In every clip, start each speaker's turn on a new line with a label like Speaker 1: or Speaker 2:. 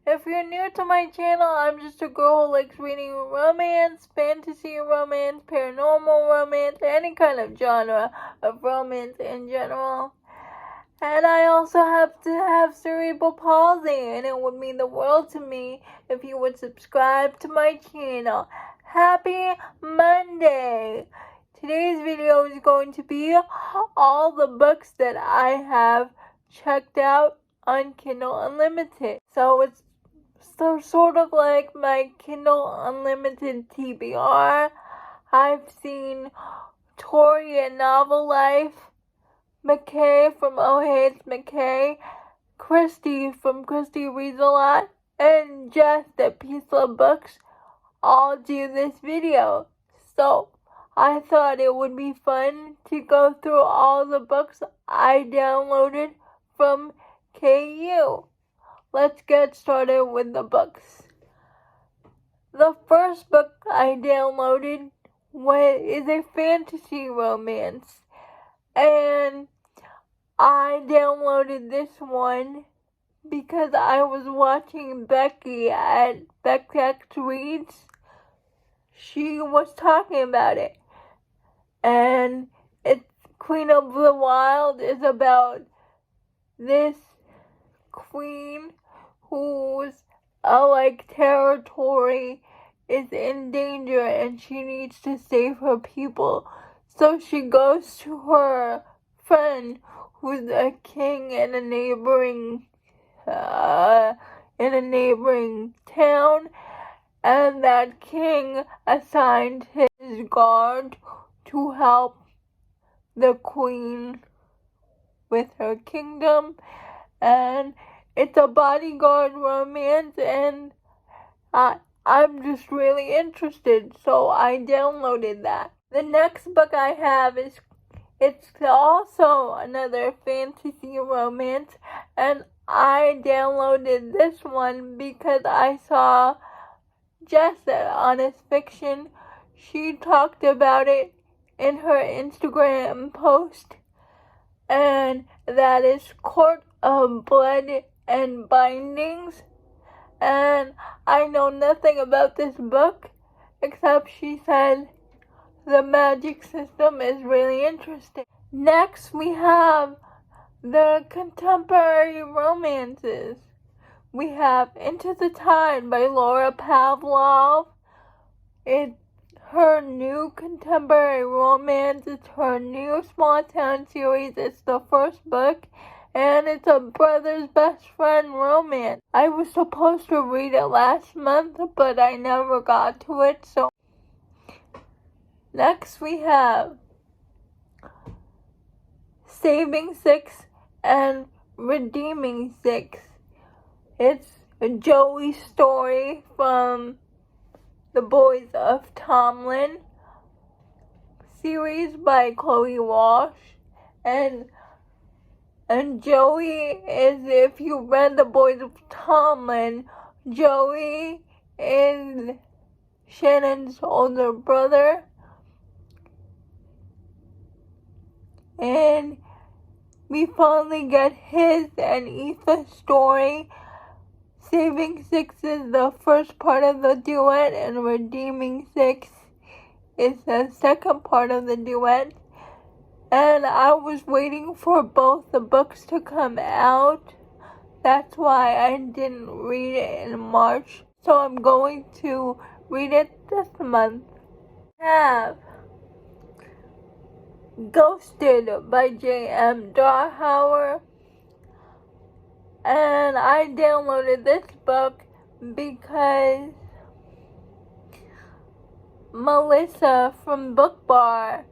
Speaker 1: If you're new to my channel, I'm just a girl who likes reading romance, fantasy romance, paranormal romance, any kind of genre of romance in general. And I also have to have cerebral palsy, and it would mean the world to me if you would subscribe to my channel. Happy Monday! Today's video is going to be all the books that I have checked out on Kindle Unlimited. So it's sort of like my Kindle Unlimited TBR. I've seen Tori and Novel Life, McKay from Oh Hey It's McKay, Christy from Christy Reads a Lot, and Jess at Peace Love Books all do this video. So I thought it would be fun to go through all the books I downloaded from KU. Let's get started with the books. The first book I downloaded is a fantasy romance, and I downloaded this one because I was watching Becky at Beckx Reads. She was talking about it, and it's Queen of the Wild is about this queen whose territory is in danger and she needs to save her people. So she goes to her friend who's a king in a neighboring town, and that king assigned his guard to help the queen with her kingdom. And it's a bodyguard romance, and I'm just really interested, so I downloaded that. The next book I have it's also another fantasy romance, and I downloaded this one because I saw Jess at Honest Fiction. She talked about it in her Instagram post, and that is Court of Blood and Bindings. And I know nothing about this book except she said the magic system is really interesting. Next we have the contemporary romances. We have Into the Tide by Laura Pavlov. It's her new contemporary romance. It's her new small town series. It's the first book, and it's a brother's best friend romance. I was supposed to read it last month, but I never got to it. So next we have Saving Six and Redeeming Six. It's a Joey story from the Boys of Tomlin series by Chloe Walsh. And Joey is, if you read The Boys of Tomlin, Joey is Shannon's older brother. And we finally get his and Aoife's story. Saving Six is the first part of the duet, and Redeeming Six is the second part of the duet. And I was waiting for both the books to come out. That's why I didn't read it in March. So I'm going to read it this month. I have Ghosted by J.M. Darhauer. And I downloaded this book because Melissa from Book Bar,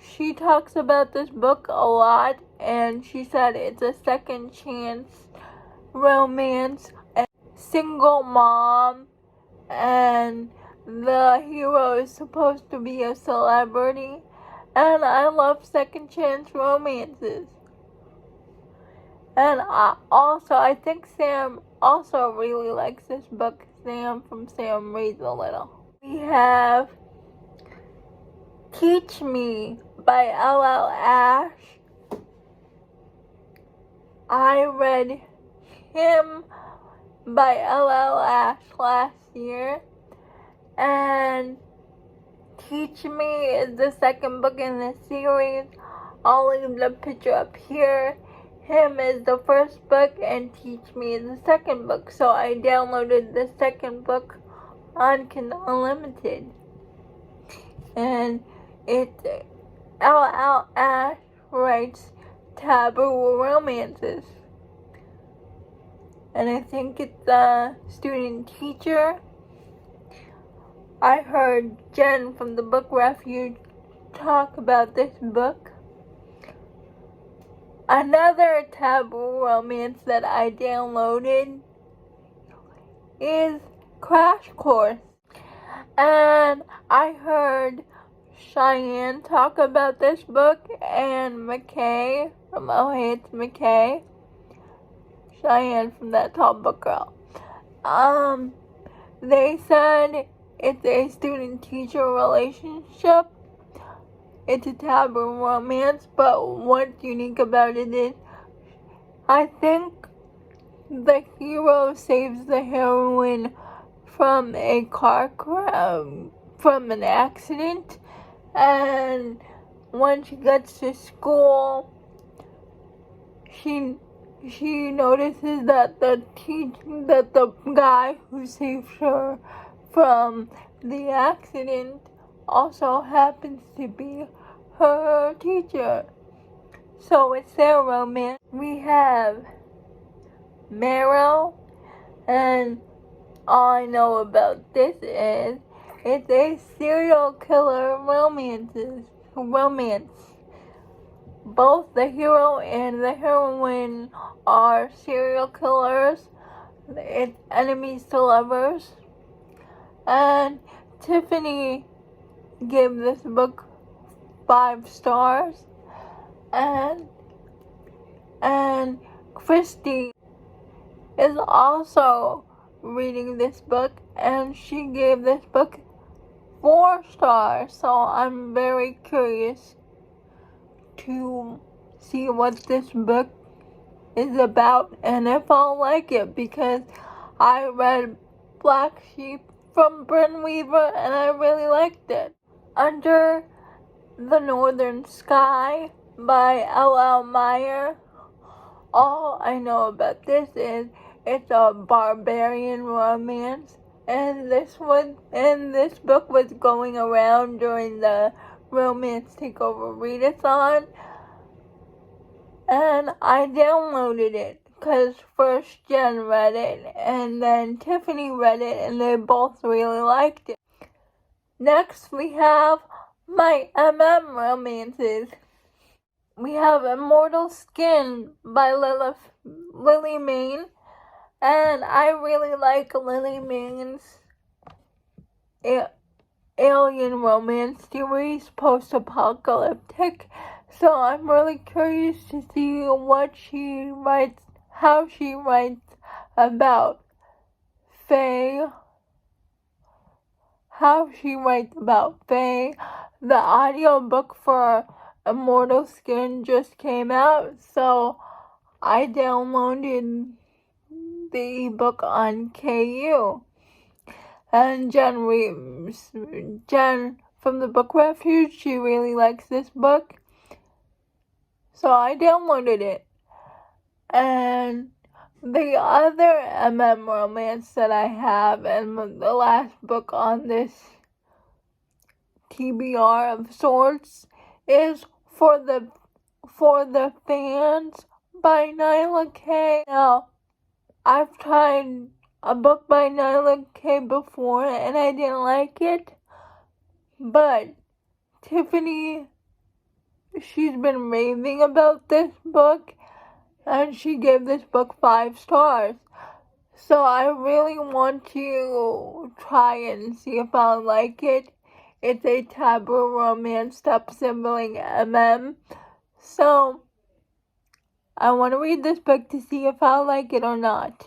Speaker 1: she talks about this book a lot, and she said it's a second chance romance, a single mom, and the hero is supposed to be a celebrity. And I love second chance romances. And I think Sam also really likes this book. Sam from Sam Reads a Little. We have Teach Me by L.L. Ash. I read him by L.L. Ash last year, and Teach Me is the second book in the series. I'll leave the picture up here. Him is the first book and Teach Me is the second book. So I downloaded the second book on Kindle Unlimited. And it's L.L. Ash writes taboo romances. And I think it's a student teacher. I heard Jen from the Book Refuge talk about this book. Another taboo romance that I downloaded is Crash Course. And I heard Cheyenne talk about this book and McKay from Oh Hey It's McKay. Cheyenne from That Tall Book Girl. They said it's a student-teacher relationship. It's a taboo romance, but what's unique about it is I think the hero saves the heroine from a car crash, from an accident, and when she gets to school, she notices that the guy who saved her from the accident also happens to be her teacher. So it's their romance. We have Morrow, and all I know about this is it's a serial killer romance. Both the hero and the heroine are serial killers. It's enemies to lovers. And Tiffany gave this book 5 stars. And Christy is also reading this book, and she gave this book 4 stars. So I'm very curious to see what this book is about and if I'll like it, because I read Black Sheep from Bryn Weaver and I really liked it. Under the Northern Sky by L.L. Meyer. All I know about this is it's a barbarian romance, and this book was going around during the Romance Takeover Readathon, and I downloaded it because first Jen read it and then Tiffany read it, and they both really liked it. Next we have my romances. We have Immortal Skin by Lily Mayne, and I really like Lily Mayne's alien romance series, post-apocalyptic, so I'm really curious to see what she writes, how she writes about Fae, The audiobook for Immortal Skin just came out, so I downloaded the ebook on KU. And Jen from the Book Refuge, she really likes this book, so I downloaded it. And the other romance that I have, and the last book on this TBR of sorts, is For the Fans by Nyla K. Now, I've tried a book by Nyla K before and I didn't like it, but Tiffany, she's been raving about this book and she gave this book 5 stars. So I really want to try it and see if I'll like it. It's a taboo romance step-sibling so I want to read this book to see if I'll like it or not.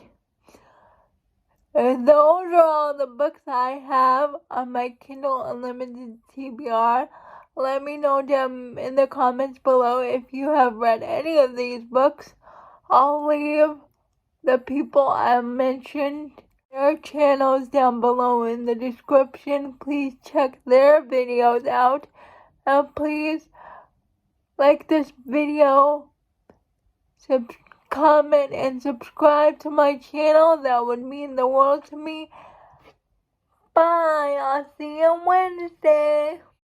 Speaker 1: Those are all the books I have on my Kindle Unlimited TBR. Let me know down in the comments below if you have read any of these books. I'll leave the people I mentioned, their channels down below in the description. Please check their videos out. And please like this video, comment, and subscribe to my channel. That would mean the world to me. Bye. I'll see you Wednesday.